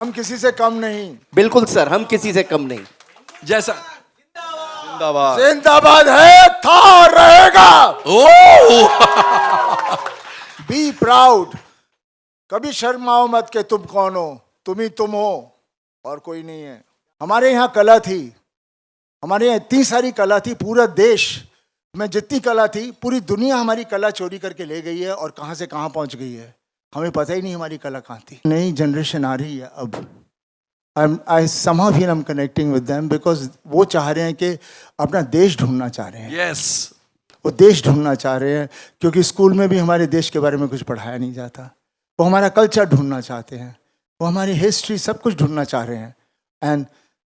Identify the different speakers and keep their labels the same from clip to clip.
Speaker 1: हम किसी से कम नहीं।
Speaker 2: बिल्कुल सर, हम किसी से कम नहीं।
Speaker 3: जैसा
Speaker 2: जिंदाबाद।
Speaker 1: जिंदाबाद है, था और रहेगा।
Speaker 3: Oh
Speaker 1: be proud. कभी शर्माओ मत के तुम कौन हो, तुम ही तुम हो और कोई नहीं है। हमारे यहाँ कला थी, हमारे यहाँ इतनी सारी कला थी, पूरा देश में जितनी कला थी, पूरी दुनिया हमारी कला चोरी करके ले गई है और कहाँ से कहाँ पहुँच गई है, हमें पता ही नहीं हमारी कला कहाँ थी। नई जनरेशन आ रही है अब। I somehow feel I'm connecting with them because वो चाह रहे हैं कि अपना देश ढूंढना चाह रहे हैं।
Speaker 3: यस,
Speaker 1: वो देश ढूंढना चाह रहे हैं क्योंकि स्कूल में भी हमारे देश के बारे में कुछ पढ़ाया नहीं जाता। वो हमारा कल्चर ढूंढना चाहते हैं, वो हमारी हिस्ट्री सब कुछ ढूंढना चाह रहे हैं and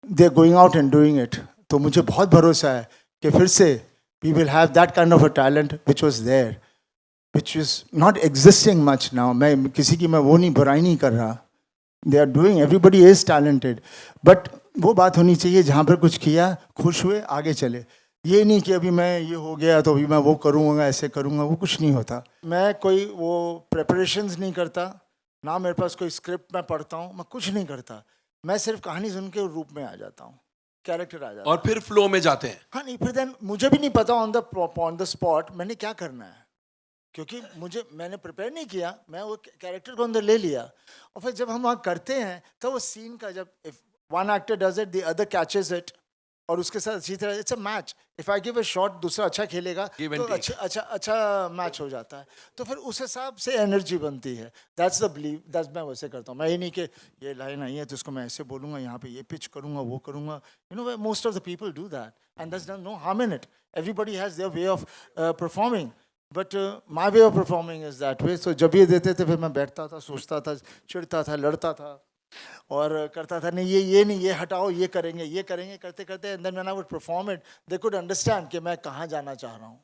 Speaker 1: they are going out and doing it. तो मुझे बहुत भरोसा है कि फिर से we will have that kind of a talent which was there, which is not existing much now. मैं किसी की मैं वो नहीं बुराई नहीं कर रहा। They are doing, everybody is talented, but वो बात होनी चाहिए जहाँ पर कुछ किया, खुश हुए, आगे चले। ये नहीं कि अभी मैं ये हो गया तो अभी मैं वो करूँगा, ऐसे करूँगा, वो कुछ नहीं होता। मैं कोई वो प्रेपरेशंस नहीं करता, ना मेरे पास कोई स्क्रिप्ट मैं पढ़ता हूँ, मैं कुछ नहीं करता। मैं सिर्फ कहानी सुन के रूप में आ जाता हूँ, कैरेक्टर आ जाता
Speaker 3: और फिर फ्लो में जाते हैं।
Speaker 1: हाँ नहीं, फिर देन मुझे भी नहीं पता ऑन द स्पॉट मैंने क्या करना है, क्योंकि मैंने प्रिपेयर नहीं किया। मैं वो कैरेक्टर को अंदर ले लिया और फिर जब हम वहाँ करते हैं तो वो सीन का, जब if one actor does it the other catches it और उसके साथ अच्छी तरह, it's a match. If I give a shot, दूसरा अच्छा खेलेगा
Speaker 3: Give and
Speaker 1: तो
Speaker 3: take.
Speaker 1: अच्छा मैच हो जाता है। तो फिर उस हिसाब से एनर्जी बनती है। दैट्स द बिलीव, दैट्स मैं वैसे करता हूँ। मैं ये नहीं कि ये लाइन आई है तो इसको मैं ऐसे बोलूँगा, यहाँ पे ये पिच करूँगा, वो करूँगा। You know, most of the people do that and that's no harm in it. Everybody has their way of performing, but my way of performing is that way. So जब ये देते थे फिर मैं बैठता था, सोचता था, चिढ़ता था, लड़ता था और करता था, नहीं ये नहीं, ये हटाओ, ये करेंगे, करते करते and then when I would perform it they could understand कि मैं कहाँ जाना चाह रहा हूँ।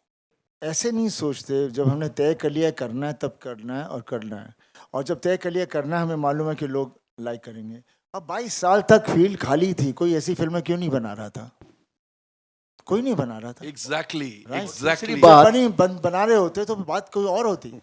Speaker 1: ऐसे नहीं सोचते, जब हमने तय कर लिया करना है तब करना है और करना है। और जब तय कर लिया करना है, हमें मालूम है कि लोग लाइक करेंगे। अब 22 साल तक फील्ड खाली थी, कोई ऐसी फिल्में क्यों नहीं बना रहा था? कोई नहीं बना रहा था।
Speaker 3: Exactly,
Speaker 1: Right?
Speaker 3: एग्जैक्टली।
Speaker 1: बना रहे होते तो बात कोई और होती।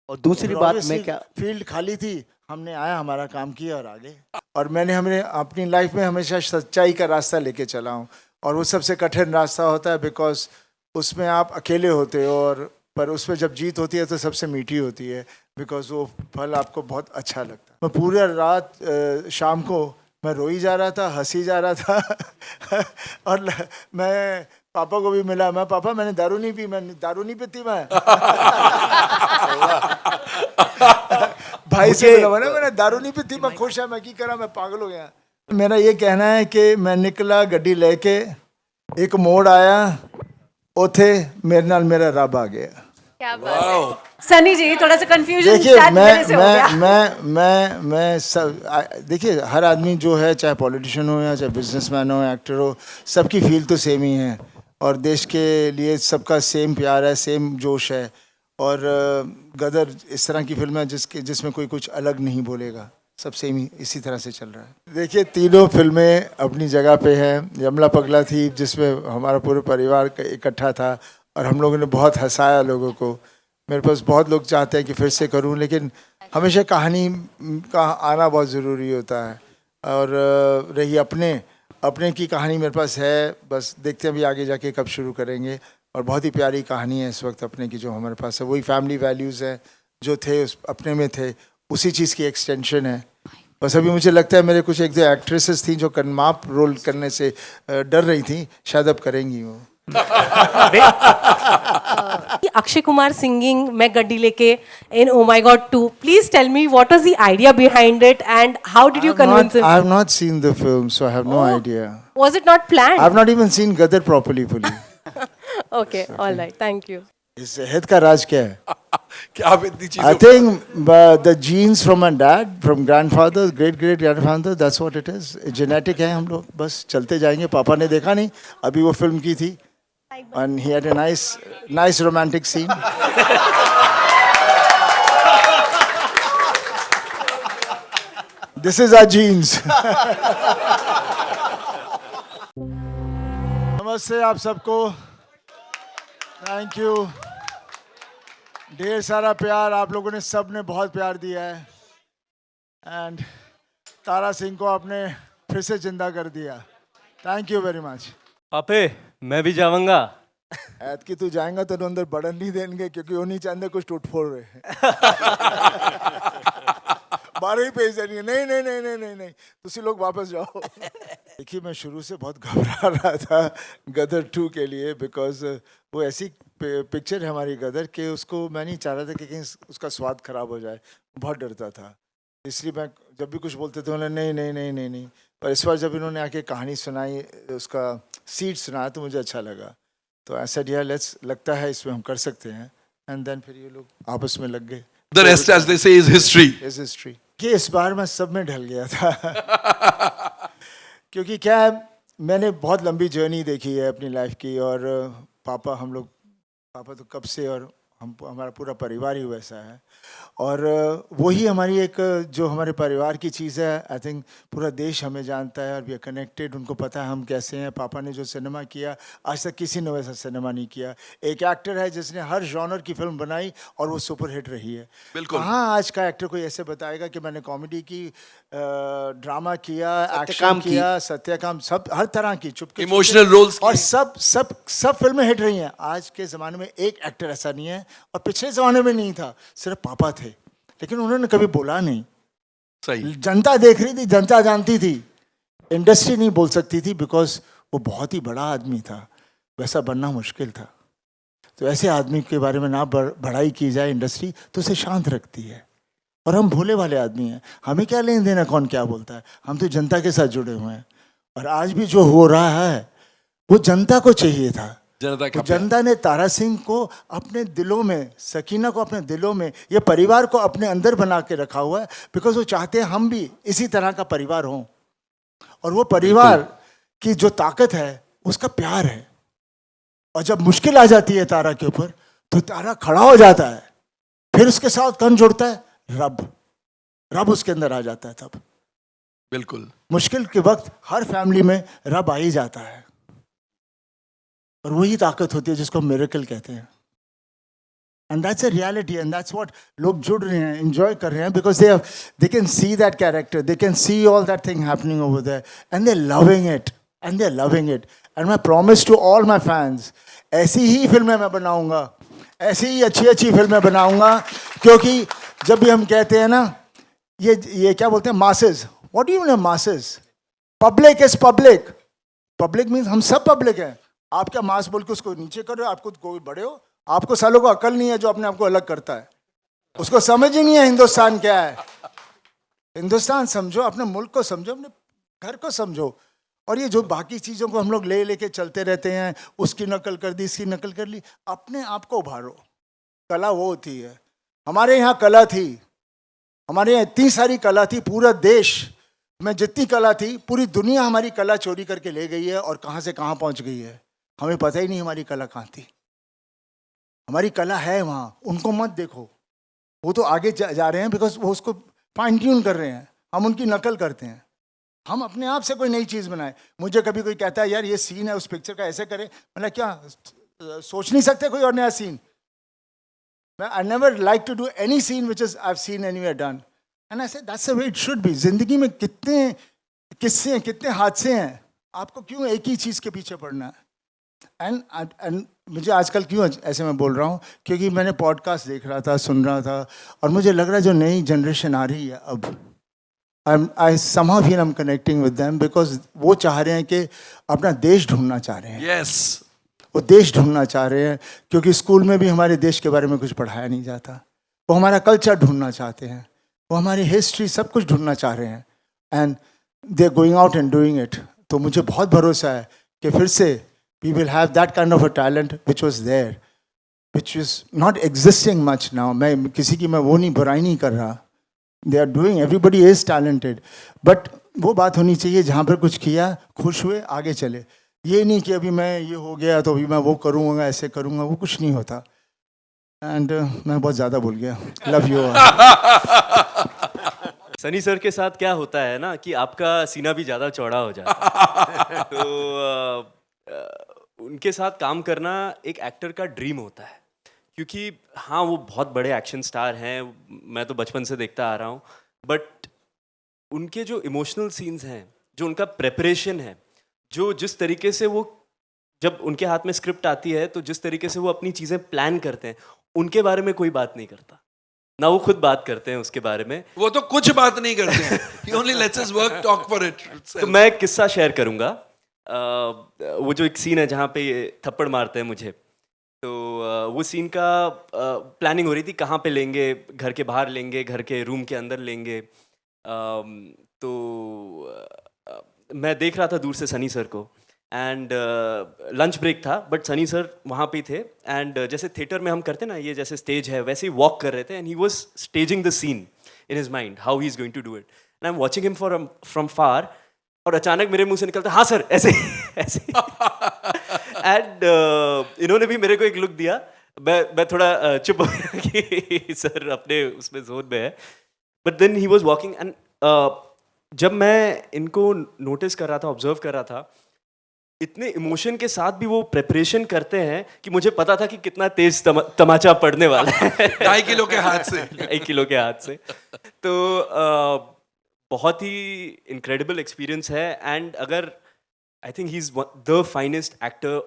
Speaker 2: और दूसरी बात मैं क्या,
Speaker 1: फील्ड खाली थी, हमने आया, हमारा काम किया और आगे। और हमने अपनी लाइफ में हमेशा सच्चाई का रास्ता लेके चला हूँ और वो सबसे कठिन रास्ता होता है, बिकॉज उसमें आप अकेले होते हो और पर उसमें जब जीत होती है तो सबसे मीठी होती है, बिकॉज वो फल आपको बहुत अच्छा लगता है। मैं पूरा रात शाम को मैं रोई जा रहा था, हंसी जा रहा था और मैं पापा को भी मिला, मैं पापा मैंने दारू नहीं पी, मैंने दारू नहीं पीती मैं भाई से मिला, मैंने दारू नहीं पीती, मैं खुश है, मैं की करा, मैं पागल हो गया। मेरा ये कहना है कि मैं निकला गड्डी लेके, एक मोड़ आया, उथे मेरे नाल मेरा रब आ गया।
Speaker 4: क्या बात है सनी जी, थोड़ा सा कंफ्यूजन
Speaker 1: देखिए
Speaker 4: शायद मेरे से हो गया।
Speaker 1: मैं सब देखिए, हर आदमी जो है, चाहे पॉलिटिशियन हो या चाहे बिजनेसमैन हो, एक्टर हो, सबकी फील तो सेम ही है और देश के लिए सबका सेम प्यार है, सेम जोश है। और गदर इस तरह की फिल्म है जिसमें कोई कुछ अलग नहीं बोलेगा, सब सेम ही इसी तरह से चल रहा है। देखिए, तीनों फिल्में अपनी जगह पे हैं। यमला पगला थी जिसमें हमारा पूरा परिवार इकट्ठा था और हम लोगों ने बहुत हंसाया लोगों को। मेरे पास बहुत लोग चाहते हैं कि फिर से करूं, लेकिन हमेशा कहानी का आना बहुत ज़रूरी होता है। और रही अपने की कहानी मेरे पास है, बस देखते हैं अभी आगे जाके कब शुरू करेंगे। और बहुत ही प्यारी कहानी है इस वक्त अपने की जो हमारे पास है, वही फैमिली वैल्यूज़ हैं जो थे उस अपने में थे, उसी चीज़ की एक्सटेंशन है। बस अभी मुझे लगता है मेरे कुछ एक दो एक्ट्रेसेस थी जो कन्माप रोल करने से डर रही थी, शायद अब करेंगी वो।
Speaker 4: अक्षय कुमार सिंगिंग मैं गड्डी लेके in Oh My God 2. Please tell me what was the idea behind it and how did you convince him?
Speaker 1: I have not seen the film, so I have no idea.
Speaker 4: Was it not planned?
Speaker 1: I have not even seen Gadar properly fully.
Speaker 4: Okay, all right, thank you.
Speaker 1: इस head का राज क्या है?
Speaker 3: क्या आप इतनी चीजें?
Speaker 1: I think the genes from my dad, from grandfather, great grandfather, that's what it is. Genetic है हम लोग, बस चलते जाएंगे। पापा ने देखा नहीं, अभी वो फिल्म की थी, and he had a nice romantic scene. This is our genes. नमस्ते आप सबको, थैंक यू। ढेर सारा प्यार आप लोगों ने, सब ने बहुत प्यार दिया है एंड तारा सिंह को आपने फिर से जिंदा कर दिया. Thank you very much.
Speaker 5: पापे मैं भी जाऊंगा.
Speaker 1: ਐਤ ਕੀ ਤੂੰ ਜਾਏਗਾ ਤੈਨੂੰ ਅੰਦਰ ਬੜਨ ਨਹੀਂ ਦੇਣਗੇ क्योंकि वो नहीं चाहते कुछ टूट फोड़ रहे. बारह ही पेज देंगे. नहीं नहीं नहीं नहीं नहीं नहीं तुसी लोग वापस जाओ. देखिए मैं शुरू से बहुत घबरा रहा था गदर 2 के लिए बिकॉज वो ऐसी पिक्चर है हमारी गदर के उसको मैं नहीं चाह रहा था कि कहीं उसका स्वाद खराब हो जाए. बहुत डरता था इसलिए मैं जब भी कुछ बोलते थे उन्होंने नहीं नहीं नहीं नहीं नहीं. पर इस बार जब इन्होंने आके कहानी सुनाई उसका सीड सुनाया तो मुझे अच्छा लगा. तो ऐसा दिया लेट्स लगता है इसमें हम कर सकते हैं. एंड देन फिर ये लोग आपस में लग गए.
Speaker 3: The rest, as they say, is history.
Speaker 1: Is history. कि इस बार मैं सब में ढल गया था. क्योंकि क्या है, मैंने बहुत लंबी जर्नी देखी है अपनी लाइफ की. और पापा तो कब से और हमारा पूरा परिवार ही वैसा है. और वही हमारी एक जो हमारे परिवार की चीज़ है. आई थिंक पूरा देश हमें जानता है और वी आर कनेक्टेड. उनको पता है हम कैसे हैं. पापा ने जो सिनेमा किया आज तक किसी ने वैसा सिनेमा नहीं किया. एक एक्टर है जिसने हर जॉनर की फिल्म बनाई और वो सुपर हिट रही है.
Speaker 3: बिल्कुल.
Speaker 1: हाँ आज का एक्टर कोई ऐसे बताएगा कि मैंने कॉमेडी की, ड्रामा किया, एक्शन
Speaker 2: सत्यकाम की.
Speaker 1: किया, सत्यकाम, सब हर तरह की चुपके
Speaker 3: Emotional roles
Speaker 1: और
Speaker 3: की.
Speaker 1: सब फिल्में हिट रही हैं. आज के ज़माने में एक एक्टर ऐसा नहीं है और पिछले ज़माने में नहीं था. सिर्फ पापा थे लेकिन उन्होंने कभी बोला नहीं.
Speaker 3: सही.
Speaker 1: जनता देख रही थी, जनता जानती थी. इंडस्ट्री नहीं बोल सकती थी बिकॉज वो बहुत ही बड़ा आदमी था. वैसा बनना मुश्किल था. तो ऐसे आदमी के बारे में ना बढ़ाई की जाए इंडस्ट्री तो उसे शांत रखती है. और हम भोले वाले आदमी हैं. हमें क्या लेन देना कौन क्या बोलता है. हम तो जनता के साथ जुड़े हुए हैं. और आज भी जो हो रहा है वो जनता को चाहिए था.
Speaker 3: जनता
Speaker 1: तो
Speaker 3: का प्यार.
Speaker 1: जनता ने तारा सिंह को अपने दिलों में, सकीना को अपने दिलों में, ये परिवार को अपने अंदर बना के रखा हुआ है बिकॉज वो चाहते हैं हम भी इसी तरह का परिवार हों. और वो परिवार की जो ताकत है उसका प्यार है. और जब मुश्किल आ जाती है तारा के ऊपर तो तारा खड़ा हो जाता है. फिर उसके साथ कौन जुड़ता है? रब उसके अंदर आ जाता है. तब
Speaker 3: बिल्कुल.
Speaker 1: मुश्किल के वक्त हर फैमिली में रब आ ही जाता है. और वही ताकत होती है जिसको हम मिरेकल कहते हैं. And that's a reality and that's what लोग जुड़ रहे हैं, एंजॉय कर रहे हैं because they can see that character, they can see all that thing happening over there and they are loving it and they are loving it. And my promise to all my fans ऐसी ही फिल्में मैं बनाऊंगा, ऐसी ही अच्छी फिल्में बनाऊंगा. क्योंकि जब भी हम कहते हैं ना ये क्या बोलते हैं masses, what do you mean masses? Public is public. Public means हम सब पब्लिक हैं. आप क्या मास बोल के उसको नीचे कर रहे हो? आपको कोई बड़े हो? आपको सालों को अकल नहीं है जो अपने आप को अलग करता है. उसको समझ ही नहीं है हिंदुस्तान क्या है. हिंदुस्तान समझो, अपने मुल्क को समझो, अपने घर को समझो. और ये जो बाकी चीज़ों को हम लोग लेके चलते रहते हैं, उसकी नकल कर दी, इसकी नकल कर ली. अपने आप को उभारो. कला वो होती है. हमारे यहाँ कला थी, हमारे यहाँ इतनी सारी कला थी. पूरा देश में जितनी कला थी, पूरी दुनिया हमारी कला चोरी करके ले गई है और कहाँ से कहाँ पहुँच गई है. हमें पता ही नहीं हमारी कला कहाँ थी. हमारी कला है वहाँ. उनको मत देखो, वो तो आगे जा रहे हैं बिकॉज वो उसको फाइन ट्यून कर रहे हैं. हम उनकी नकल करते हैं. हम अपने आप से कोई नई चीज़ बनाए. मुझे कभी कोई कहता है यार ये सीन है उस पिक्चर का, ऐसे करें. मतलब क्या सोच नहीं सकते कोई और नया scene? I never like to do any scene which is I have seen anywhere done. And I say that's the way it should be. जिंदगी में कितने किस्से हैं, कितने हादसे हैं. आपको क्यों एक ही चीज़ के पीछे पड़ना है? एंड मुझे आजकल क्यों ऐसे मैं बोल रहा हूँ क्योंकि मैंने पॉडकास्ट देख रहा था, सुन रहा था और मुझे लग रहा है जो नई जनरेशन आ रही है अब, आई somehow feel I'm connecting with them because वो चाह रहे हैं कि अपना देश ढूंढना चाह रहे हैं.
Speaker 3: Yes.
Speaker 1: वो देश ढूंढना चाह रहे हैं क्योंकि स्कूल में भी हमारे देश के बारे में कुछ पढ़ाया नहीं जाता. वो हमारा कल्चर ढूंढना चाहते हैं, वो हमारी हिस्ट्री, सब कुछ ढूंढना चाह रहे हैं. And they are going out and doing it. तो मुझे बहुत भरोसा है कि फिर से we will have that kind of a talent which was there, which is not existing much now. मैं किसी की मैं वो नहीं बुराई नहीं कर रहा. They are doing, everybody is talented. But वो बात होनी चाहिए जहाँ पर कुछ किया, खुश हुए, आगे चले. ये नहीं कि अभी मैं ये हो गया तो अभी मैं वो करूँगा, ऐसे करूँगा, वो कुछ नहीं होता. एंड मैं बहुत ज़्यादा बोल गया. Love you.
Speaker 5: सनी सर के साथ क्या होता है ना कि आपका सीना भी ज़्यादा चौड़ा हो जाता है. तो उनके साथ काम करना एक एक्टर का ड्रीम होता है क्योंकि हाँ वो बहुत बड़े एक्शन स्टार हैं, मैं तो बचपन से देखता आ रहा हूँ. बट उनके जो इमोशनल सीन्स हैं, जो उनका प्रेपरेशन है, जो जिस तरीके से वो जब उनके हाथ में स्क्रिप्ट आती है तो जिस तरीके से वो अपनी चीज़ें प्लान करते हैं, उनके बारे में कोई बात नहीं करता ना, वो खुद बात करते हैं उसके बारे में।
Speaker 3: वो तो कुछ बात नहीं करते हैं. He only lets us work, talk for it.
Speaker 5: तो मैं एक किस्सा शेयर करूंगा. वो जो एक सीन है जहाँ पे ये थप्पड़ मारते हैं मुझे, तो वो सीन का प्लानिंग हो रही थी, कहाँ पे लेंगे, घर के बाहर लेंगे, घर के रूम के अंदर लेंगे. तो मैं देख रहा था दूर से सनी सर को, एंड लंच ब्रेक था, बट सनी सर वहाँ पे ही थे. एंड जैसे थिएटर में हम करते ना, ये जैसे स्टेज है वैसे ही वॉक कर रहे थे, and he was staging the scene in his mind how he is going to do it, and I am watching him from far, और अचानक मेरे मुंह से निकलता हाँ सर ऐसे ऐसे. एंड इन्होंने भी मेरे को एक लुक दिया. मैं थोड़ा चुप हो गया कि सर अपने उसमें जोन में है. But then he was walking, and जब मैं इनको नोटिस कर रहा था, ऑब्जर्व कर रहा था, इतने इमोशन के साथ भी वो प्रिपरेशन करते हैं कि मुझे पता था कि कितना तेज तमाचा पड़ने वाला है.
Speaker 3: 2.5 किलो के हाथ से.
Speaker 5: 1 किलो के हाथ से. तो बहुत ही इनक्रेडिबल एक्सपीरियंस है. एंड अगर I think he is the finest actor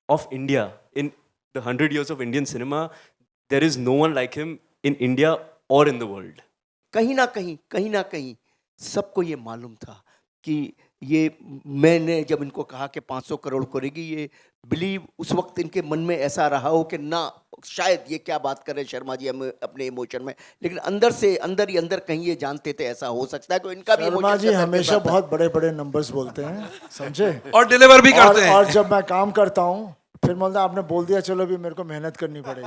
Speaker 5: of India in the 100 years of Indian cinema. There is no one like him in India or in the world.
Speaker 2: कहीं ना कहीं सबको ये मालूम था कि ये, मैंने जब इनको कहा कि 500 करोड़ करेगी, ये बिलीव उस वक्त इनके मन में ऐसा रहा हो कि ना शायद ये क्या बात कर रहे हैं शर्मा जी हम अपने इमोशन में, लेकिन अंदर से अंदर ही अंदर कहीं ये जानते थे ऐसा हो सकता है. तो इनका भी
Speaker 1: शर्मा जी हमेशा बहुत बड़े बड़े नंबर्स बोलते हैं, समझे,
Speaker 3: और डिलीवर भी करते हैं.
Speaker 1: और जब मैं काम करता हूँ फिर बोलता आपने बोल दिया चलो अभी मेरे को मेहनत करनी पड़ेगी.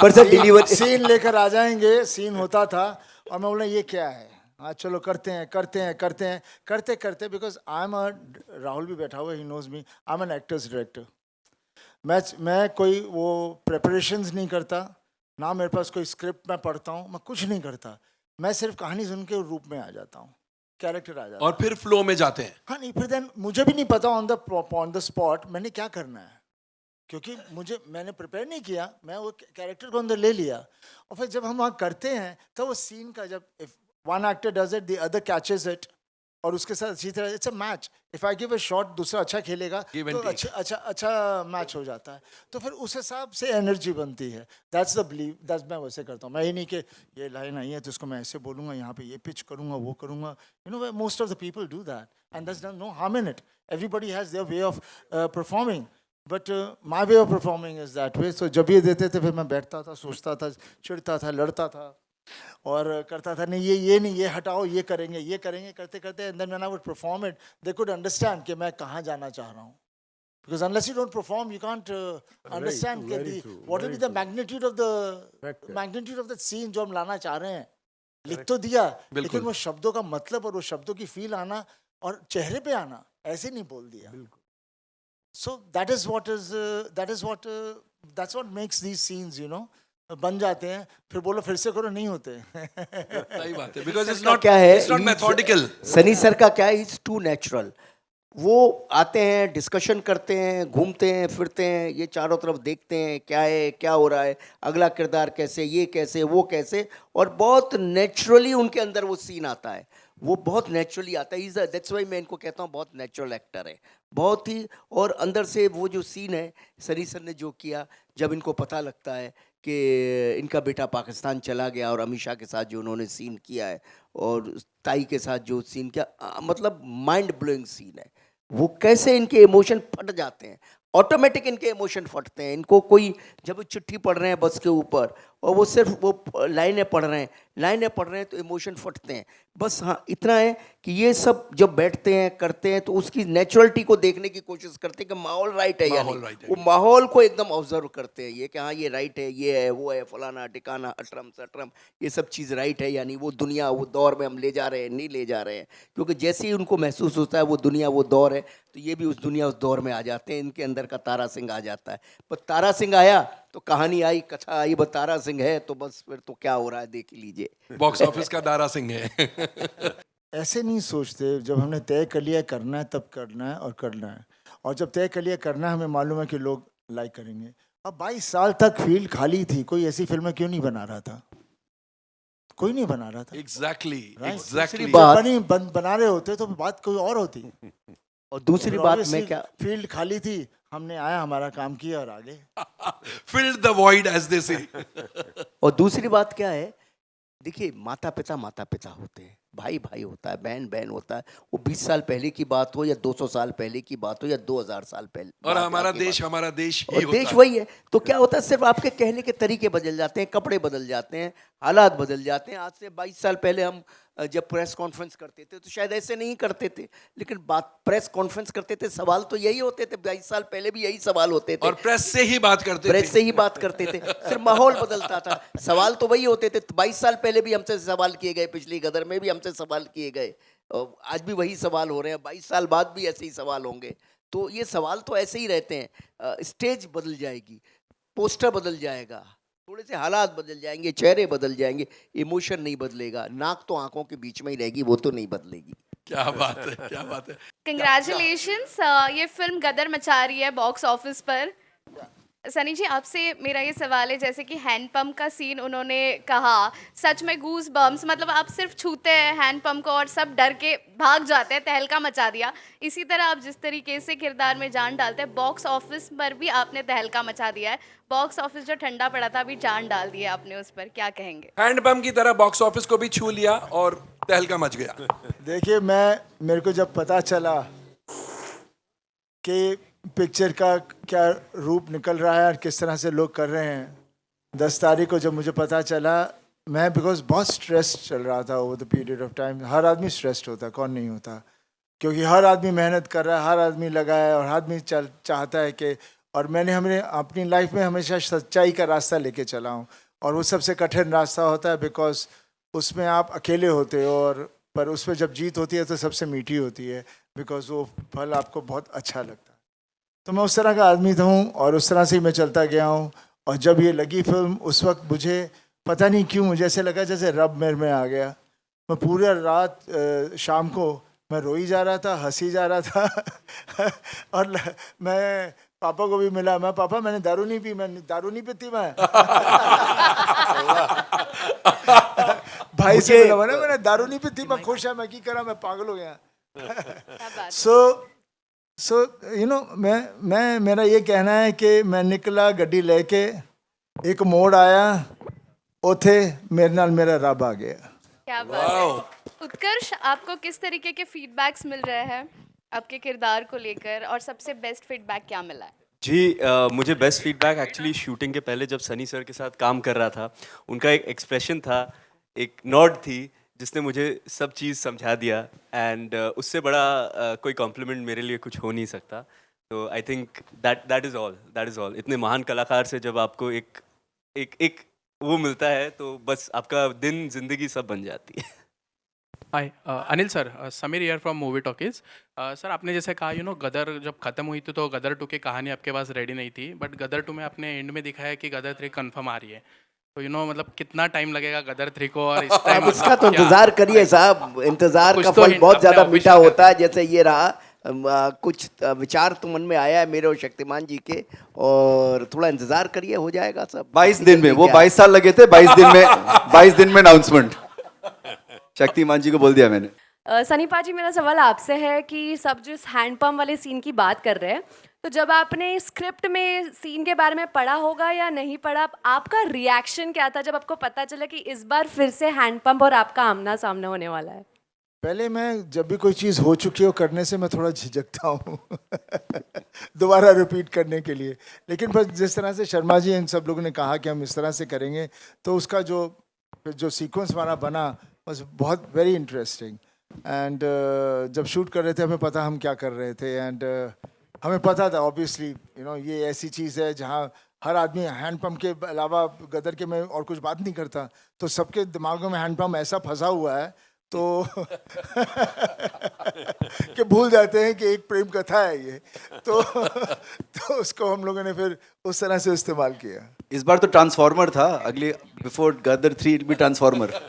Speaker 2: पर सर डिलीवर
Speaker 1: सीन लेकर आ जाएंगे, सीन होता था और मैं बोला ये क्या है, हाँ चलो करते करते बिकॉज आई एम राहुल भी बैठा हुआ, he knows me, I am an actor's director. मैं कोई वो प्रेपरेशंस नहीं करता, ना मेरे पास कोई स्क्रिप्ट मैं पढ़ता हूँ, मैं कुछ नहीं करता. मैं सिर्फ कहानी सुन के रूप में आ जाता हूँ, कैरेक्टर आ जाता
Speaker 3: और फिर फ्लो में जाते हैं.
Speaker 1: हाँ नहीं, फिर देन मुझे भी नहीं पता ऑन द स्पॉट मैंने क्या करना है, क्योंकि मैंने प्रिपेयर नहीं किया, मैं वो कैरेक्टर को अंदर ले लिया. और फिर जब हम वहाँ करते हैं तो वो सीन का, जब if one actor does it the other catches it, और उसके साथ अच्छी तरह, it's a match. If I give a shot, दूसरा अच्छा खेलेगा तो अच्छा मैच हो जाता है. तो फिर उस हिसाब से एनर्जी बनती है. दैट्स द बिलीव, दैट्स मैं वैसे करता हूँ. मैं ये नहीं कि ये लाइन आई है तो इसको मैं ऐसे बोलूँगा, यहाँ पे ये पिच करूँगा, वो करूँगा. You know most of the people do that and that's no harm in it. Everybody has their way of performing, but my way of performing is that way. So जब ये देते थे फिर मैं बैठता था, सोचता था, चिढ़ता था, लड़ता था और करता था, नहीं ये नहीं, ये हटाओ, ये करेंगे करते करते, and then when I would perform it they could understand कि मैं कहाँ जाना चाह रहा हूँ. Because unless you don't perform, you can't understand what will be the magnitude of the scene जो हम लाना चाह रहे हैं. लिख तो दिया, लेकिन वो शब्दों का मतलब और वो शब्दों की फील आना और चेहरे पे आना, ऐसे नहीं बोल दिया. So that's what makes these scenes, you know, बन जाते हैं. फिर बोलो फिर से करो, नहीं होते.
Speaker 3: सही बात है, because it's
Speaker 2: का
Speaker 3: not,
Speaker 2: क्या है,
Speaker 3: it's not methodical.
Speaker 2: Sunny sir का क्या है, इट्स टू नेचुरल. वो आते हैं, डिस्कशन करते हैं, घूमते हैं, फिरते हैं, ये चारों तरफ देखते हैं क्या है, क्या हो रहा है, अगला किरदार कैसे, ये कैसे, वो कैसे, और बहुत नेचुरली उनके अंदर वो सीन आता है. वो बहुत नेचुरली आता है. दैट्स वाई मैं इनको कहता हूँ बहुत नेचुरल एक्टर है, बहुत ही. और अंदर से वो जो सीन है सनी सर ने जो किया, जब इनको पता लगता है कि इनका बेटा पाकिस्तान चला गया, और अमीषा के साथ जो उन्होंने सीन किया है और ताई के साथ जो सीन किया, मतलब माइंड ब्लोइंग सीन है. वो कैसे इनके इमोशन फट जाते हैं, ऑटोमेटिक इनके इमोशन फटते हैं. इनको कोई जब वो चिट्ठी पढ़ रहे हैं बस के ऊपर और वो सिर्फ वो लाइनें पढ़ रहे हैं तो इमोशन फटते हैं. बस हाँ इतना है कि ये सब जब बैठते हैं करते हैं तो उसकी नेचुरलिटी को देखने की कोशिश करते हैं कि माहौल राइट है या नहीं. वो माहौल को एकदम ऑब्जर्व करते हैं, ये कि हाँ ये राइट है, ये है, वो है, फलाना टिकाना, अटरम सटरम, ये सब चीज़ राइट है या नहीं. वो दुनिया, वो दौर में हम ले जा रहे हैं, नहीं ले जा रहे हैं. क्योंकि जैसे ही उनको महसूस होता है वो दुनिया, वो दौर है, तो ये भी उस दुनिया, उस दौर में आ जाते हैं. इनके अंदर का तारा सिंह आ जाता है. पर तारा सिंह आया तो कहानी आई, कथा आई, बस तारा सिंह है तो बस फिर तो क्या हो रहा है देख लीजिए.
Speaker 3: बॉक्स ऑफिस का दारा सिंह है.
Speaker 1: ऐसे नहीं सोचते. जब हमने तय कर लिया करना है तब करना है और करना है. और जब तय कर लिया करना है, हमें मालूम है कि लोग लाइक करेंगे. अब 22 साल तक फील्ड खाली थी, कोई ऐसी फिल्में क्यों नहीं बना रहा था? कोई नहीं बना रहा था।
Speaker 3: Exactly.
Speaker 1: Right.
Speaker 3: Exactly.
Speaker 2: बात-
Speaker 1: बना रहे होते तो बात कोई और होती।
Speaker 2: और दूसरी बात मैं क्या,
Speaker 1: फील्ड खाली थी, हमने आया, हमारा काम किया और आगे।
Speaker 3: Filled the void, as they say.
Speaker 2: और दूसरी बात क्या है, देखिए माता पिता होते हैं, भाई भाई होता है, बहन बहन होता है। वो 20 साल पहले की बात हो या 200 साल पहले की बात हो या 2000 साल पहले,
Speaker 3: और हमारा
Speaker 2: की बात
Speaker 3: देश
Speaker 2: हो।
Speaker 3: ही
Speaker 2: और
Speaker 3: होता
Speaker 2: देश
Speaker 3: है।
Speaker 2: वही है। तो क्या होता है, सिर्फ आपके कहने के तरीके बदल जाते हैं, कपड़े बदल जाते हैं, हालात बदल जाते हैं। आज से 22 साल पहले हम जब प्रेस कॉन्फ्रेंस करते थे तो शायद ऐसे नहीं करते थे, लेकिन बात प्रेस कॉन्फ्रेंस करते थे, सवाल तो यही होते थे। 22 साल पहले भी यही सवाल होते थे,
Speaker 3: और प्रेस से ही बात करते
Speaker 2: प्रेस
Speaker 3: थे।
Speaker 2: से ही बात करते थे, सिर्फ माहौल बदलता था, सवाल तो वही होते थे। 22 साल पहले भी हमसे सवाल किए गए, पिछली गदर में भी हमसे सवाल किए गए, और आज भी वही सवाल हो रहे हैं, 22 साल बाद भी ऐसे ही सवाल होंगे। तो ये सवाल तो ऐसे ही रहते हैं। स्टेज बदल जाएगी, पोस्टर बदल जाएगा, थोड़े से हालात बदल जाएंगे, चेहरे बदल जाएंगे, इमोशन नहीं बदलेगा। नाक तो आंखों के बीच में ही रहेगी, वो तो नहीं बदलेगी।
Speaker 3: क्या बात है, क्या बात है।
Speaker 6: कंग्रेचुलेशंस, ये फिल्म गदर मचा रही है बॉक्स ऑफिस पर। सनी जी, आपसे मेरा ये सवाल है, जैसे कि हैंड पंप का सीन उन्होंने कहा, सच में गूज बम्स, मतलब आप सिर्फ छूते हैं हैंड पंप को और सब डर के भाग जाते हैं, तहलका मचा दिया। इसी तरह आप जिस तरीके से किरदार में जान डालते हैं, बॉक्स ऑफिस पर भी आपने तहलका मचा दिया है। बॉक्स ऑफिस जो ठंडा पड़ा था, अभी जान डाल दी है आपने उस पर, क्या कहेंगे?
Speaker 3: हैंडपंप की तरह बॉक्स ऑफिस को भी छू लिया और तहलका मच गया।
Speaker 1: देखिए, मेरे को जब पता चला कि पिक्चर का क्या रूप निकल रहा है और किस तरह से लोग कर रहे हैं, 10 तारीख को जब मुझे पता चला, मैं बिकॉज बहुत स्ट्रेस चल रहा था over the period of time. हर आदमी स्ट्रेस्ड होता है, कौन नहीं होता, क्योंकि हर आदमी मेहनत कर रहा है, हर आदमी लगा है और हर आदमी चाहता है कि, और मैंने अपनी लाइफ में हमेशा सच्चाई का रास्ता लेके चला हूँ, और वो सबसे कठिन रास्ता होता है, बिकॉज उसमें आप अकेले होते हो, और पर उसमें जब जीत होती है तो सबसे मीठी होती है, बिकॉज वो फल आपको बहुत अच्छा लगता है। तो मैं उस तरह का आदमी था हूँ और उस तरह से ही मैं चलता गया हूँ। और जब ये लगी फिल्म, उस वक्त मुझे पता नहीं क्यों मुझे ऐसे लगा जैसे रब मेरे में आ गया। मैं पूरा रात शाम को मैं रोई जा रहा था, हंसी जा रहा था और मैं पापा को भी मिला, मैं पापा मैंने दारू नहीं पी, मैं दारू नहीं पीती मैं भाई से मिला, मैंने दारू नहीं पीती, मैं खुश है, मैं की करा, मैं पागल हो गया। सो यू नो, मैं मेरा ये कहना है कि मैं निकला गड्डी लेके, एक मोड़ आया, उथे मेरे नाल मेरा रब आ गया।
Speaker 6: क्या बात है। उत्कर्ष, आपको किस तरीके के फीडबैक्स मिल रहे हैं आपके किरदार को लेकर, और सबसे बेस्ट फीडबैक क्या मिला है?
Speaker 5: जी, मुझे बेस्ट फीडबैक एक्चुअली शूटिंग के पहले जब सनी सर के साथ काम कर रहा था, उनका एक एक्सप्रेशन था, एक नॉड थी, जिसने मुझे सब चीज़ समझा दिया। एंड उससे बड़ा कोई कॉम्प्लीमेंट मेरे लिए कुछ हो नहीं सकता। तो I think that is all. इतने महान कलाकार से जब आपको एक वो मिलता है, तो बस आपका दिन जिंदगी सब बन जाती है।
Speaker 7: Hi Anil sir, Sameer here from movie talkies. Sir, आपने जैसे कहा गदर जब खत्म हुई थी तो गदर 2 की कहानी आपके पास रेडी नहीं थी, बट गदर 2 में आपने एंड में दिखाया कि गदर 3 कंफर्म आ रही है। तो मतलब कितना टाइम लगेगा गदर 3 को, और इस टाइम
Speaker 2: अब इसका तो इंतजार करिए साहब, इंतजार
Speaker 7: कुछ
Speaker 2: का
Speaker 7: तो
Speaker 2: फल बहुत
Speaker 7: अपने
Speaker 2: ज्यादा
Speaker 7: official
Speaker 2: मीठा
Speaker 7: कर
Speaker 2: होता है। जैसे ये रहा, कुछ विचार तो मन में आया है मेरे और शक्तिमान जी के, और थोड़ा इंतजार करिए, हो जाएगा सब।
Speaker 8: 22 दिन में, वो 22 साल लगे थे, 22 दिन में अनाउंसमेंट। शक्तिमान जी को बोल दिया मैंने।
Speaker 9: सनी पाजी, मेरा सवाल आपसे है कि सब जो इस हैंडपम्प वाले सीन की बात कर रहे हैं, तो जब आपने स्क्रिप्ट में सीन के बारे में पढ़ा होगा या नहीं पढ़ा, आपका रिएक्शन क्या था जब आपको पता चला कि इस बार फिर से हैंडपम्प और आपका आमना सामना होने वाला है?
Speaker 1: पहले मैं जब भी कोई चीज़ हो चुकी हो करने से मैं थोड़ा झिझकता हूँ दोबारा रिपीट करने के लिए, लेकिन बस जिस तरह से शर्मा जी इन सब लोगों ने कहा कि हम इस तरह से करेंगे, तो उसका जो सीक्वेंस हमारा बना was बहुत वेरी इंटरेस्टिंग। एंड जब शूट कर रहे थे हमें पता हम क्या कर रहे थे, एंड हमें पता था ऑब्वियसली ये ऐसी चीज़ है जहाँ हर आदमी हैंडपम्प के अलावा गदर के में और कुछ बात नहीं करता, तो सबके दिमागों में हैंडपम्प ऐसा फंसा हुआ है तो कि भूल जाते हैं कि एक प्रेम कथा है ये, तो उसको हम लोगों ने फिर उस तरह से इस्तेमाल किया।
Speaker 8: इस बार तो ट्रांसफॉर्मर था, अगले before Gadar 3 it be transformer.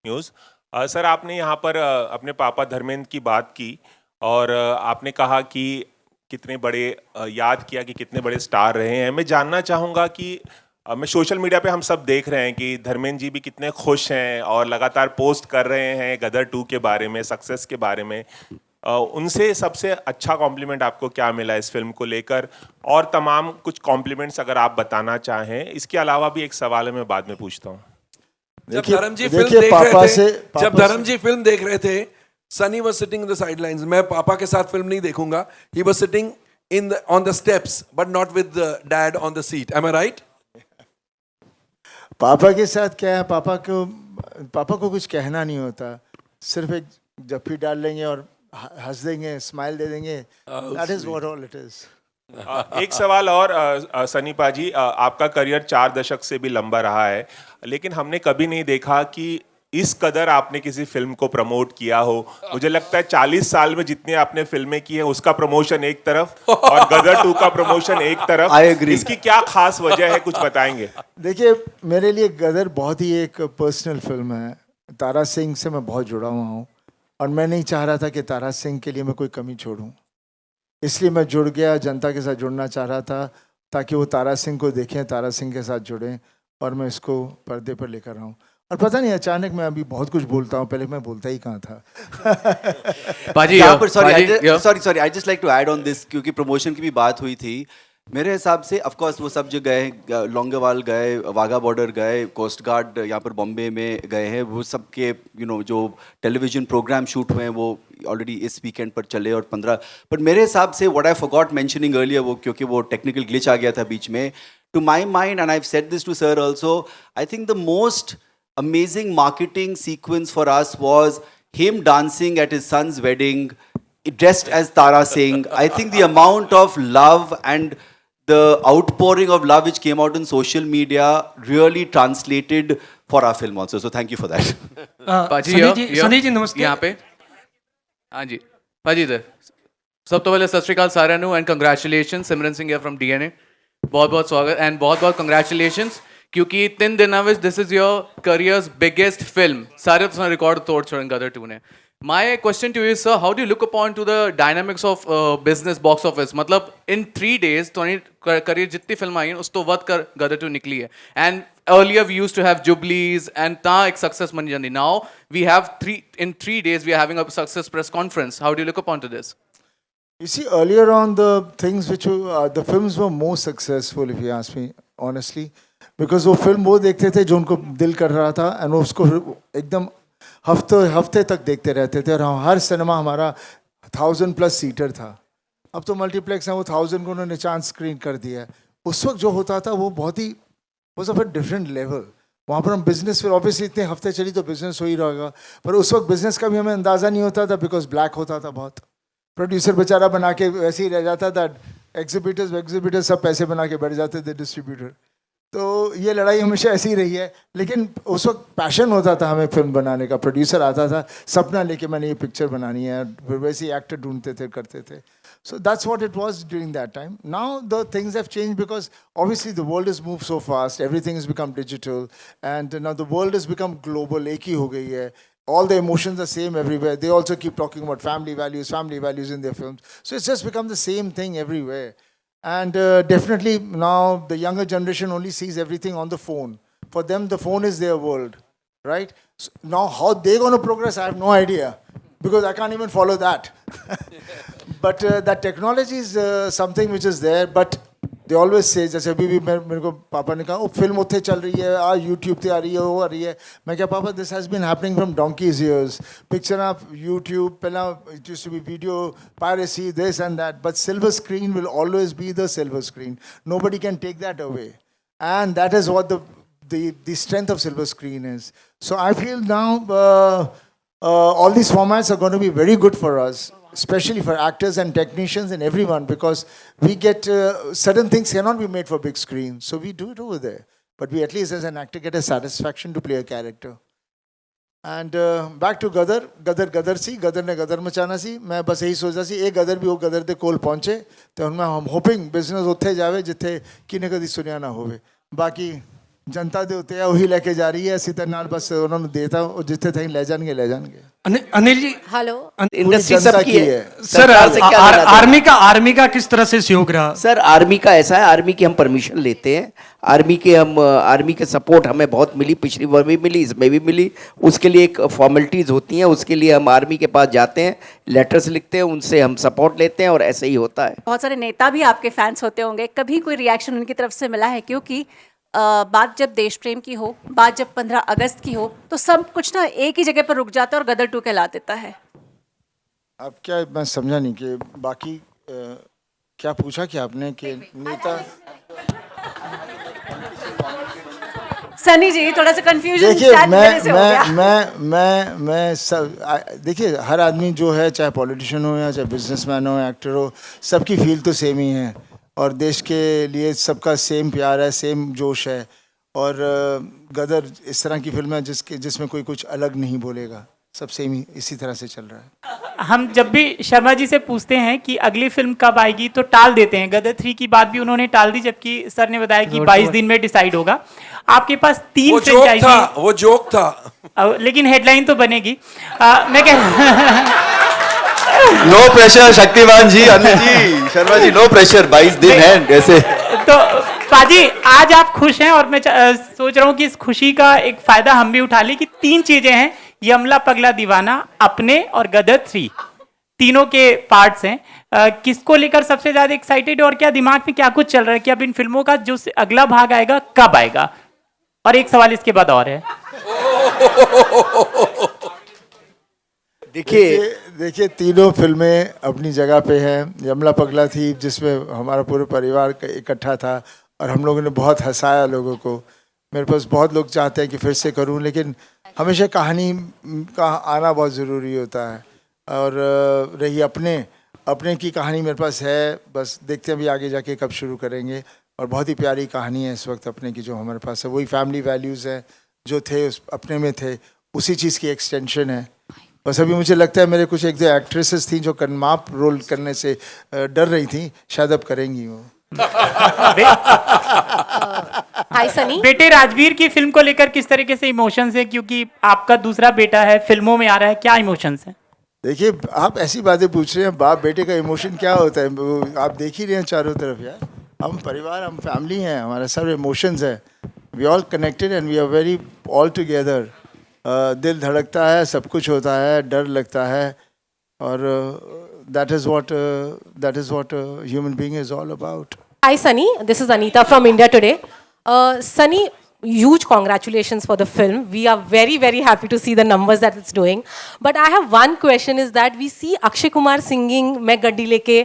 Speaker 10: News sir, आपने यहाँ पर अपने पापा धर्मेंद्र की बात की, और आपने कहा कि कितने बड़े याद किया कि कितने बड़े स्टार रहे हैं। मैं जानना चाहूँगा कि मैं सोशल मीडिया पे हम सब देख रहे हैं कि धर्मेंद्र जी भी कितने खुश हैं और लगातार पोस्ट कर रहे हैं गदर 2 के बारे में, सक्सेस के बारे में। उनसे सबसे अच्छा कॉम्प्लीमेंट आपको क्या मिला इस फिल्म को लेकर, और तमाम कुछ कॉम्प्लीमेंट्स अगर आप बताना चाहें। इसके अलावा भी एक सवाल है, मैं बाद में पूछता हूँ।
Speaker 3: जब
Speaker 1: देखिए-
Speaker 3: धर्म जी
Speaker 1: देखिए
Speaker 3: फिल्म देख
Speaker 1: पापा
Speaker 3: रहे
Speaker 1: से-
Speaker 3: थे,
Speaker 1: पापा
Speaker 3: जब धर्म
Speaker 1: से-
Speaker 3: जी फिल्म देख रहे थे, Sunny was sitting in the sidelines. मैं पापा के साथ फिल्म नहीं देखूंगा, he was sitting in the on the steps but not with the dad on the seat. Am I right?
Speaker 1: पापा के साथ क्या है, पापा को कुछ कहना नहीं होता, सिर्फ एक जप्पी डाल लेंगे और हंस देंगे, स्माइल दे देंगे। That is what all it is.
Speaker 10: एक सवाल और सनी पाजी, आपका करियर 4 दशक से भी लंबा रहा है, लेकिन हमने कभी नहीं देखा कि इस कदर आपने किसी फिल्म को प्रमोट किया हो। मुझे लगता है 40 साल में जितनी आपने फिल्में की हैं उसका प्रमोशन एक तरफ और गदर 2 का प्रमोशन एक तरफ।
Speaker 8: I agree.
Speaker 10: इसकी क्या खास वजह है, कुछ बताएंगे?
Speaker 1: देखिए, मेरे लिए गदर बहुत ही एक पर्सनल फिल्म है। तारा सिंह से मैं बहुत जुड़ा हुआ हूँ और मैं नहीं चाह रहा था कि तारा सिंह के लिए मैं कोई कमी छोड़ूं, इसलिए मैं जुड़ गया, जनता के साथ जुड़ना चाह रहा था ताकि वो तारा सिंह को देखें, तारा सिंह के साथ जुड़ें और मैं इसको पर्दे पर लेकर आऊँ। और पता नहीं, अचानक मैं अभी बहुत कुछ बोलता हूँ, पहले मैं बोलता ही कहाँ था।
Speaker 7: पाजी
Speaker 8: यहाँ पर
Speaker 7: पाजी,
Speaker 8: sorry I just like to add on this, क्योंकि प्रमोशन की भी बात हुई थी। मेरे हिसाब से ऑफ कोर्स वो सब जो गए, लॉन्गेवाल गए, वाघा बॉर्डर गए, कोस्ट गार्ड यहाँ पर बॉम्बे में गए हैं, वो सब के जो टेलीविजन प्रोग्राम शूट हुए हैं वो ऑलरेडी इस वीकेंड पर चले और 15। बट मेरे हिसाब से what I forgot mentioning earlier, वो क्योंकि वो टेक्निकल ग्लिच आ गया था बीच में, to my mind, and I have said this to sir also, I think the most amazing marketing sequence for us was him dancing at his son's wedding dressed as Tara Singh. I think the amount of love and the outpouring of love which came out in social media really translated for our film also. So thank you for that.
Speaker 7: पाजी
Speaker 11: सनी जी नमस्ते।
Speaker 7: यहाँ पे हाँ जी पाजी इधर। सब तो पहले सत श्री अकाल साਰਿਆਂ ਨੂੰ एंड कंग्रेचुलेशन। सिमरन सिंह है फ्रॉम डीएनए, बहुत बहुत स्वागत एंड बहुत बहुत कंग्रेचुलेशंस, क्योंकि 3 दिनों में this is your career's biggest film, सारे तुम रिकॉर्ड तोड़ छोड़ गदर 2 ने। My question to you sir, how do you look upon to the dynamics of business box office? मतलब इन 3 days तो करियर जितनी फिल्म आई हैं उस तो वध कर गदर 2 निकली है, and earlier we used to have jubilees and ta ek success bani jandi. Now we have 3 days we are having a success press conference. How do you look upon to this?
Speaker 1: You see, earlier on the things which the films were more successful, if you ask me honestly, because वो film वो देखते थे जो उनको दिल कर रहा था, एंड वो उसको एकदम हफ्ते तक देखते रहते थे, और हर सिनेमा हमारा 1000+ सीटर था। अब तो मल्टीप्लेक्स है, वो 1000 को उन्होंने चांस स्क्रीन कर दिया है। उस वक्त जो होता था वो बहुत he was of a different level. वहाँ पर हम बिजनेस, फिर ऑब्वियसली इतने हफ्ते चली तो बिजनेस हो ही रहेगा, पर उस वक्त बिजनेस का भी हमें अंदाज़ा नहीं होता था, बिकॉज ब्लैक होता था बहुत। प्रोड्यूसर बेचारा बना के वैसे ही रह जाता था, एग्जिबिटर्स सब पैसे बना के बैठ जाते थे, डिस्ट्रीब्यूटर। तो ये लड़ाई हमेशा ऐसी ही रही है, लेकिन उस वक्त पैशन होता था हमें फिल्म बनाने का। प्रोड्यूसर आता था सपना लेके, मैंने ये पिक्चर बनानी है, फिर वैसे ही एक्टर ढूंढते थे, करते थे। So that's what it was during that time. Now the things have changed because obviously the world has moved so fast, everything has become digital, and now the world has become global, एक ही हो गई है। All the emotions are same everywhere. They also keep talking about family values in their films. So it's just become the same thing everywhere. And definitely now the younger generation only sees everything on the phone. For them, the phone is their world, right? So now how they're going to progress, I have no idea, because I can't even follow that. But that technology is something which is there, but they always say, जैसे अभी भी मेरे को पापा ने कहा वो film उत्थे चल रही है, आज यूट्यूब पे आ रही है, वो आ रही है। मैं क्या पापा, this has been happening from donkey's years. Picture आप यूट्यूब पहला, it used to be video piracy, this and that, but silver screen will always be the silver screen. Nobody can take that away, and that is what the strength of silver screen is. So I feel now all these formats are going to be very good for us, especially for actors and technicians and everyone, because we get certain things cannot be made for big screen, so we do it over there. But we at least as an actor get a satisfaction to play a character. And back to गदर सी, गदर ने गदर मचाना सी। मैं बस यही सोचता सी, एक गदर भी वो गदर दे कोल पहुंचे तो उनमें हम होपिंग बिजनेस उत्थे जावे जिथे किने कदी सुनिया ना होवे। बाकी जनता ਦੇ ਉੱਤੇ ਆ ਉਹੀ ਲੈ ਕੇ ਜਾ ਰਹੀ ਹੈ ਅਸੀਂ ਤਾਂ ਨਾਲ ਬਸ ਉਹਨਾਂ ਨੂੰ ਦੇਤਾ ਉਹ ਜਿੱਥੇ ਤੱਕ ਲੈ ਜਾਣਗੇ
Speaker 11: अनिल जी
Speaker 4: हेलो
Speaker 2: इंडस्ट्री
Speaker 1: जनता
Speaker 2: सबकी
Speaker 1: की
Speaker 2: है
Speaker 1: है।
Speaker 11: सर
Speaker 2: सरकार से क्या लेना देना?
Speaker 11: आर्मी का किस तरह से सहयोग रहा?
Speaker 2: सर आर्मी का ऐसा है, आर्मी की हम परमिशन लेते हैं, आर्मी के सपोर्ट हमें बहुत मिली, पिछली बार भी मिली, इसमें भी मिली। उसके लिए एक फॉर्मेलिटीज़ होती हैं, उसके लिए हम आर्मी के पास जाते हैं, लेटर्स लिखते हैं, उनसे हम सपोर्ट लेते हैं और ऐसे ही होता है।
Speaker 12: बहुत सारे नेता भी आपके फैंस होते होंगे, कभी कोई रिएक्शन उनकी तरफ से मिला है? क्योंकि बात जब देश प्रेम की हो, बात जब 15 अगस्त की हो, तो सब कुछ ना एक ही जगह पर रुक जाता है और गदर 2 कहला देता है।
Speaker 1: अब क्या मैं समझा नहीं कि बाकी क्या पूछा क्या आपने कि नेता
Speaker 12: सनी जी थोड़ा सा कंफ्यूजन
Speaker 1: देखिए
Speaker 12: शायद मेरे से हो गया।
Speaker 1: मैं सब देखिए हर आदमी जो है चाहे पॉलिटिशियन हो या चाहे बिजनेसमैन हो एक्टर हो सबकी फील तो सेम ही है और देश के लिए सबका सेम प्यार है सेम जोश है और गदर इस तरह की फिल्म है जिसमें कोई कुछ अलग नहीं बोलेगा सब सेम ही इसी तरह से चल रहा है।
Speaker 13: हम जब भी शर्मा जी से पूछते हैं कि अगली फिल्म कब आएगी तो टाल देते हैं। गदर 3 की बात भी उन्होंने टाल दी जबकि सर ने बताया कि 22 दिन में डिसाइड होगा। आपके पास 3 फ्रेंचाइजी
Speaker 3: वो जोक था
Speaker 13: लेकिन हेडलाइन तो बनेगी। मैं कह
Speaker 8: नो प्रेशर शक्तिमान जी, अनिल जी, शर्मा जी, नो प्रेशर, 22 दिन है ऐसे।
Speaker 13: तो पाजी आज आप खुश हैं और मैं सोच रहा हूँ कि इस खुशी का एक फायदा हम भी उठा लें कि 3 चीजें हैं, यमला पगला दीवाना, अपने और गदर 3, तीनों के पार्ट्स हैं। किसको लेकर सबसे ज्यादा एक्साइटेड और क्या दिमाग में क्या कुछ चल रहा है कि अब इन फिल्मों का जो अगला भाग आएगा कब आएगा? और एक सवाल इसके बाद और है।
Speaker 1: देखिए तीनों फिल्में अपनी जगह पे हैं। यमला पगला थी जिसमें हमारा पूरा परिवार इकट्ठा था और हम लोगों ने बहुत हंसाया लोगों को। मेरे पास बहुत लोग चाहते हैं कि फिर से करूं लेकिन हमेशा कहानी का आना बहुत ज़रूरी होता है और रही अपने की कहानी मेरे पास है, बस देखते हैं अभी आगे जाके कब शुरू करेंगे। और बहुत ही प्यारी कहानी है इस वक्त अपने की जो हमारे पास है, वही फैमिली वैल्यूज़ हैं जो थे उस अपने में थे, उसी चीज़ की एक्सटेंशन है। बस अभी मुझे लगता है मेरे कुछ एक दो एक्ट्रेसेस थी जो कनमाप रोल करने से डर रही थी, शायद अब करेंगी वो।
Speaker 4: हाय सनी।
Speaker 13: बेटे राजवीर की फिल्म को लेकर किस तरीके से इमोशंस है क्योंकि आपका दूसरा बेटा है, फिल्मों में आ रहा है, क्या इमोशंस हैं?
Speaker 1: देखिए आप ऐसी बातें पूछ रहे हैं, बाप बेटे का इमोशन क्या होता है वो आप देख ही रहे हैं चारों तरफ यार। हम परिवार, हम फैमिली हैं, हमारा सब इमोशंस है, we all connected and we are very all together. दिल धड़कता है, सब कुछ होता है, डर लगता है और that is what human being is all about.
Speaker 4: Hi Sunny, this is Anita from India Today. Sunny, huge congratulations for the film. We are very, very happy to see the numbers that it's doing. But I have one question is that we see Akshay Kumar singing Main Gaddi Leke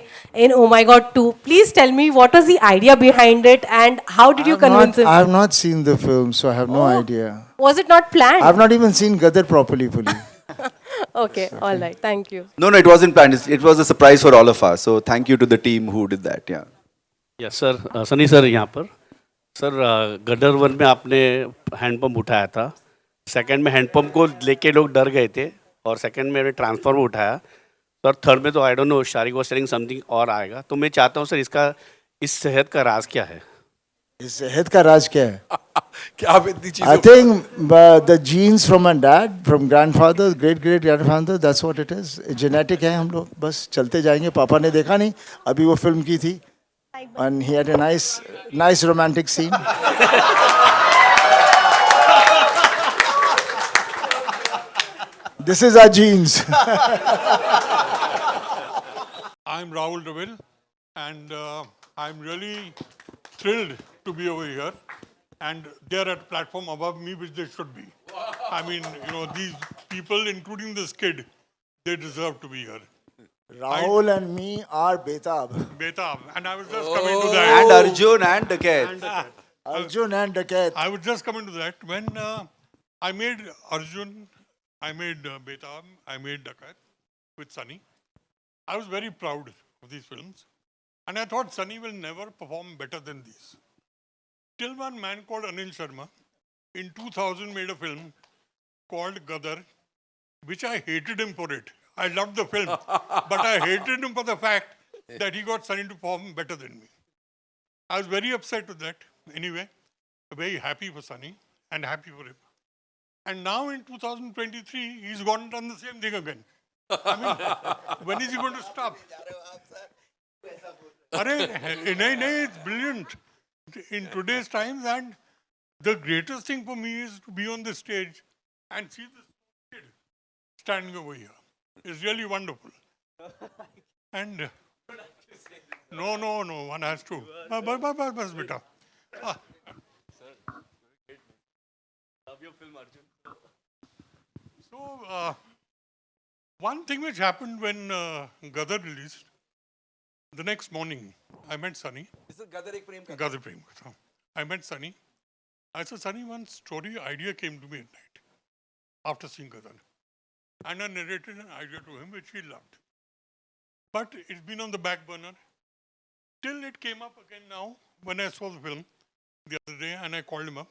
Speaker 4: in Oh My God 2. Please tell me what was the idea behind it and how did you convince him?
Speaker 1: I have not seen the film, so I have no idea.
Speaker 4: Was it not planned?
Speaker 1: I have not even seen Gadar properly fully.
Speaker 4: Okay, all right. Thank you.
Speaker 8: No, it wasn't planned. It was a surprise for all of us. So thank you to the team who did that. Yeah.
Speaker 14: Yes sir, Sunny sir यहाँ पर sir गदर 1 में आपने handpump उठाया था, second में handpump को लेके लोग डर गए थे और सेकंड में ट्रांसफॉर्मर उठाया सर, थर्ड में तो I don't know Shariq was selling something और आएगा। तो मैं चाहता हूँ सर इस सेहत का राज क्या है?
Speaker 1: इस सेहत का राज क्या है?
Speaker 3: क्या आप इतनी चीज़ों
Speaker 1: I think the genes from my dad, from grandfather, great grandfather, that's what it is. Genetic है हम लोग, बस चलते जाएंगे। पापा ने देखा नहीं, अभी वो फिल्म की थी and he had a nice romantic scene. This is our genes.
Speaker 15: I'm Rahul Deville and I'm really thrilled to be over here and they're at a platform above me which they should be. I mean, you know, these people including this kid, they deserve to be here.
Speaker 1: Rahul and me are Betab.
Speaker 15: Betab. And I was just coming to that.
Speaker 8: And Arjun and Dakat.
Speaker 1: Arjun and Dakat.
Speaker 15: I was just coming to that. When I made Arjun, I made Betab, I made Dakat with Sunny. I was very proud of these films. And I thought Sunny will never perform better than these. Till one man called Anil Sharma in 2000 made a film called Gadar, which I hated him for it. I loved the film, but I hated him for the fact that he got Sunny to perform better than me. I was very upset with that. Anyway, very happy for Sunny and happy for him. And now in 2023, he's gone and done the same thing again. I mean, when is he going to stop? It's brilliant. In today's times, and the greatest thing for me is to be on the stage and see this kid standing over here. It's really wonderful. And no, one has to. Bas beta. So, one thing which happened when Gadar released, the next morning, I met Sunny.
Speaker 3: This is Gadar Ek Prem Katha.
Speaker 15: Gadar Prem Katha. I met Sunny. I said, Sunny, one story idea came to me at night after seeing Gadar. And I narrated an idea to him which he loved. But it's been on the back burner till it came up again now when I saw the film the other day, and I called him up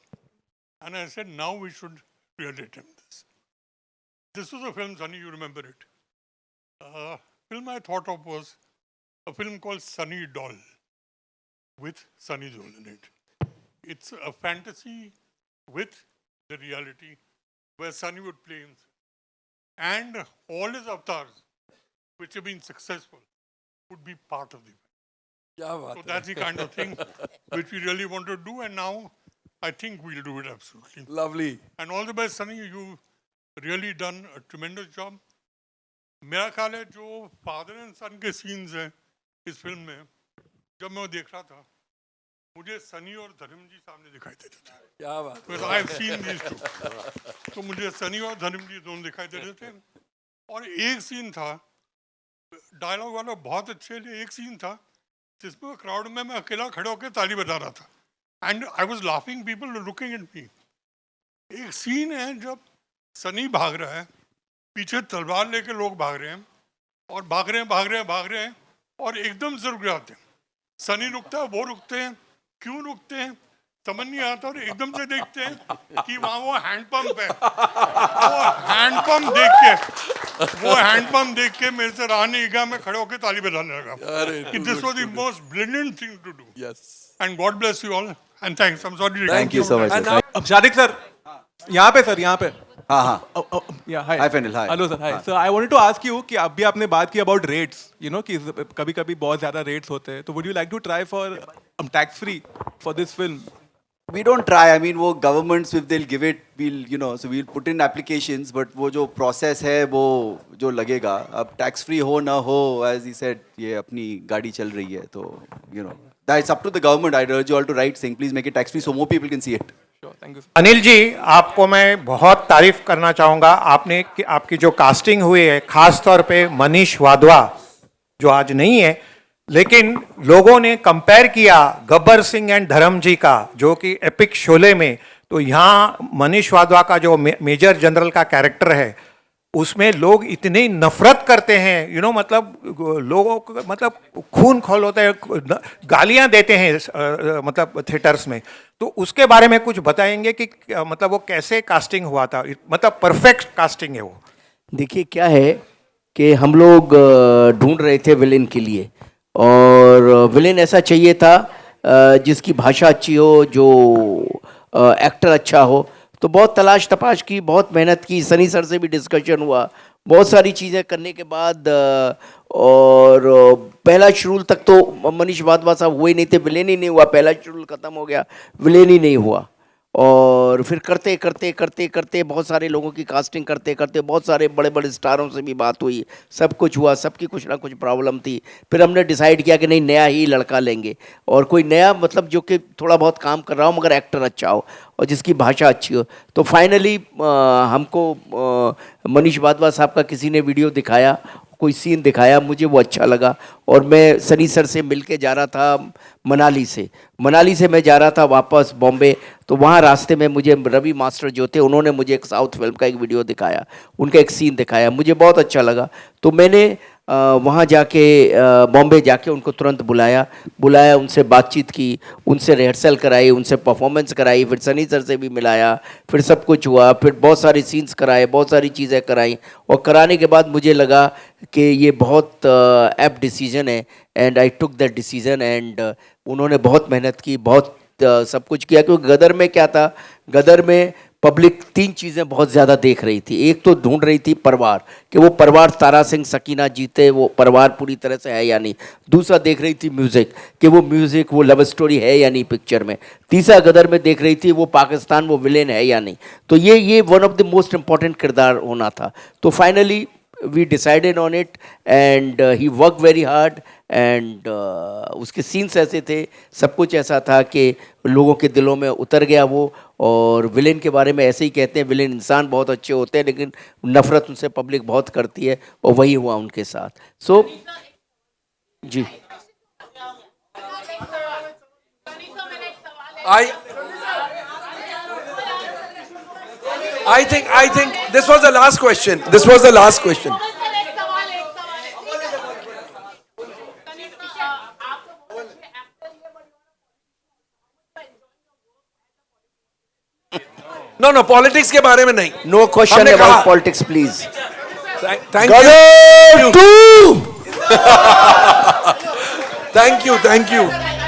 Speaker 15: and I said, now we should really attempt this. This was a film, Sunny, you remember it. Film I thought of was a film called Sunny Doll with Sunny Deol in it. It's a fantasy with the reality where Sunny would play himself. And all his avatars, which have been successful, would be part of the event. So that's the kind of thing which we really want to do, and now I think we'll do it absolutely.
Speaker 3: Lovely.
Speaker 15: And all the best, Sunny. You've really done a tremendous job. मेरा ख्याल है जो father and सन के scenes हैं इस film में, जब मैं वो देख रहा था, मुझे सनी और धर्म जी सामने दिखाई देते थे.
Speaker 3: क्या बात.
Speaker 15: Because I have seen these two. तो मुझे सनी और धर्म जी दोनों दिखाई दे रहे थे. और एक सीन था, डायलॉग वाला बहुत अच्छे, एक सीन था जिसमें क्राउड में मैं अकेला खड़ा होकर ताली बजा रहा था. And I was laughing, people looking at me. एक सीन है जब सनी भाग रहा है, पीछे तलवार लेके लोग भाग रहे हैं और भाग रहे हैं और एकदम से रुक जाते हैं. सनी रुकता है, वो रुकते हैं, क्यों रुकते हैं समझ नहीं आता, और एकदम से देखते हैं कि वहाँ वो हैंडपंप है. वो हैंडपंप देख के मेरे से रहा नहीं गया, मैं खड़े होकर ताली बजाने लगा. This was the most brilliant thing to do.
Speaker 3: Yes.
Speaker 15: And God bless you all and thanks. I am sorry.
Speaker 8: Thank you so much.
Speaker 3: And now,
Speaker 16: Shadiq sir, यहाँ पे सर, यहाँ पे.
Speaker 8: हाँ. Hi Fenil, hi.
Speaker 16: Hello sir, hi. Sir I wanted to ask you कि अभी आपने बात की अबाउट रेट्स, यू नो कि कभी-कभी बहुत ज़्यादा रेट्स होते हैं, तो would you like to try for tax free for this film?
Speaker 8: We don't try. I mean, वो governments if they'll give it, so we'll put in applications. But वो जो process है, वो जो लगेगा, अब tax free हो ना हो, as he said, ये अपनी गाड़ी चल रही है, तो that's up to the government. I urge you all to write saying, please make it tax free so more people can see it.
Speaker 16: Sure, thank you.
Speaker 11: Anil ji, आपको मैं बहुत तारीफ करना चाहूँगा. आपकी जो कास्टिंग हुई है, खास तौर पे मनीष वाधवा, जो आज नहीं है, लेकिन लोगों ने कंपेयर किया गब्बर सिंह एंड धर्म जी का, जो कि एपिक शोले में, तो यहाँ मनीष वाधवा का जो मेजर जनरल का कैरेक्टर है, उसमें लोग इतनी नफरत करते हैं, मतलब लोगों को मतलब खून खोल होता है, गालियां देते हैं मतलब थिएटर्स में. तो उसके बारे में कुछ बताएंगे कि मतलब वो कैसे कास्टिंग हुआ था, मतलब परफेक्ट कास्टिंग है वो?
Speaker 2: देखिए क्या है कि हम लोग ढूंढ रहे थे विलेन के लिए, और विलेन ऐसा चाहिए था जिसकी भाषा अच्छी हो, जो एक्टर अच्छा हो. तो बहुत तलाश तपाश की, बहुत मेहनत की, सनी सर से भी डिस्कशन हुआ, बहुत सारी चीज़ें करने के बाद, और पहला शेड्यूल तक तो मनीष वाधवा साहब हुए नहीं थे, विलेन ही नहीं हुआ. पहला शेड्यूल ख़त्म हो गया, विलेन ही नहीं हुआ. और फिर करते करते बहुत सारे लोगों की कास्टिंग करते बहुत सारे बड़े बड़े स्टारों से भी बात हुई, सब कुछ हुआ, सबकी कुछ ना कुछ प्रॉब्लम थी. फिर हमने डिसाइड किया कि नहीं, नया ही लड़का लेंगे, और कोई नया मतलब जो कि थोड़ा बहुत काम कर रहा हो मगर एक्टर अच्छा हो और जिसकी भाषा अच्छी हो. तो फाइनली हमको मनीष वाधवा साहब का किसी ने वीडियो दिखाया, कोई सीन दिखाया, मुझे वो अच्छा लगा. और मैं सनी सर से मिल के जा रहा था मनाली से मैं जा रहा था वापस बॉम्बे. तो वहाँ रास्ते में मुझे रवि मास्टर जो थे, उन्होंने मुझे एक साउथ फिल्म का एक वीडियो दिखाया, उनका एक सीन दिखाया, मुझे बहुत अच्छा लगा. तो मैंने वहाँ जाके बॉम्बे जाके उनको तुरंत बुलाया, उनसे बातचीत की, उनसे रिहर्सल कराई, उनसे परफॉर्मेंस कराई, फिर सनी सर से भी मिलाया, फिर सब कुछ हुआ, फिर बहुत सारे सीन्स कराए, बहुत सारी चीज़ें कराई. और कराने के बाद मुझे लगा कि ये बहुत एप्ट डिसीजन है, and I took that decision. And उन्होंने बहुत मेहनत की, बहुत सब कुछ किया, क्योंकि गदर में क्या था, गदर में पब्लिक 3 चीज़ें बहुत ज़्यादा देख रही थी। एक तो ढूंढ रही थी परिवार, कि वो परिवार तारा सिंह सकीना जीते, वो परिवार पूरी तरह से है या नहीं। दूसरा देख रही थी म्यूज़िक, कि वो म्यूज़िक, वो लव स्टोरी है या नहीं पिक्चर में। तीसरा गदर में देख रही थी वो पाकिस्तान, वो विलेन है या नहीं। तो ये one of the most important किरदार होना था। तो finally we decided on it and he worked very hard and उसके सीन्स ऐसे थे, सब कुछ ऐसा था कि लोगों के दिलों में उतर गया वो। और विलेन के बारे में ऐसे ही कहते हैं, विलेन इंसान बहुत अच्छे होते हैं लेकिन नफरत उनसे पब्लिक बहुत करती है, और वही हुआ उनके साथ। सो जी,
Speaker 3: I think this was the last question. This was the last question. No, politics के बारे में नहीं.
Speaker 2: no question
Speaker 3: हमने
Speaker 2: about
Speaker 3: कहा-
Speaker 2: politics please.
Speaker 3: Thank you.
Speaker 1: Gadar 2
Speaker 3: Thank you.